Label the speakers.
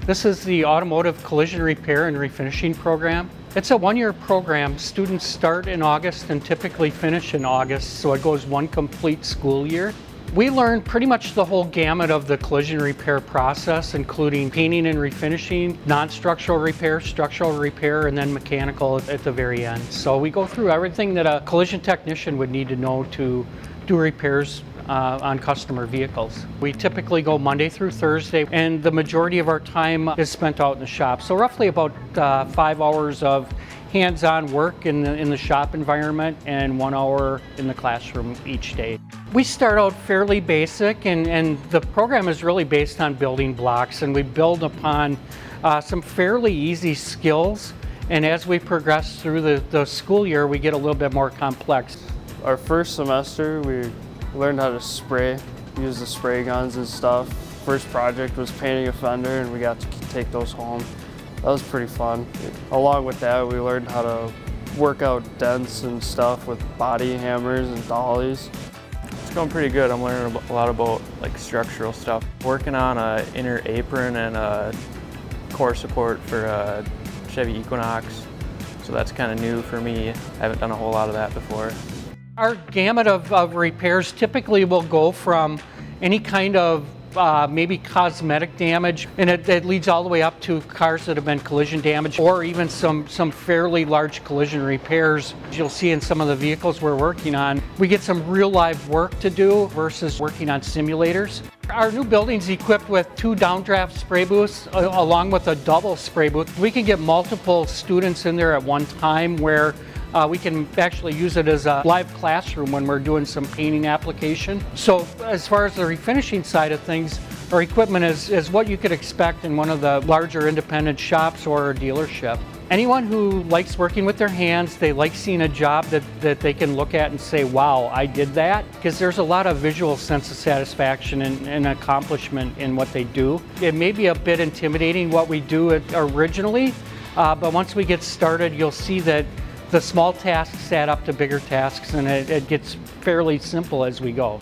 Speaker 1: This is the Automotive Collision Repair and Refinishing program. It's a one-year program. Students start in August and typically finish in August, so it goes one complete school year. We learn pretty much the whole gamut of the collision repair process, including painting and refinishing, non-structural repair, structural repair, and then mechanical at the very end. So we go through everything that a collision technician would need to know to do repairs on customer vehicles. We typically go Monday through Thursday, and the majority of our time is spent out in the shop. So roughly about 5 hours of hands-on work in the shop environment and 1 hour in the classroom each day. We start out fairly basic, and the program is really based on building blocks, and we build upon some fairly easy skills, and as we progress through the school year, we get a little bit more complex.
Speaker 2: Our first semester, we learned how to spray, use the spray guns and stuff. First project was painting a fender, and we got to take those home. That was pretty fun. Along with that, we learned how to work out dents and stuff with body hammers and dollies.
Speaker 3: It's going pretty good. I'm learning a lot about like structural stuff. Working on an inner apron and a core support for a Chevy Equinox. So that's kind of new for me. I haven't done a whole lot of that before.
Speaker 1: Our gamut of repairs typically will go from any kind of maybe cosmetic damage, and it leads all the way up to cars that have been collision damaged, or even some fairly large collision repairs. As you'll see in some of the vehicles we're working on, we get some real live work to do versus working on simulators. Our new building's equipped with 2 downdraft spray booths along with a double spray booth. We can get multiple students in there at one time, where we can actually use it as a live classroom when we're doing some painting application. So as far as the refinishing side of things, our equipment is what you could expect in one of the larger independent shops or a dealership. Anyone who likes working with their hands, they like seeing a job that they can look at and say, wow, I did that, because there's a lot of visual sense of satisfaction and accomplishment in what they do. It may be a bit intimidating what we do originally, but once we get started, you'll see that the small tasks add up to bigger tasks, and it gets fairly simple as we go.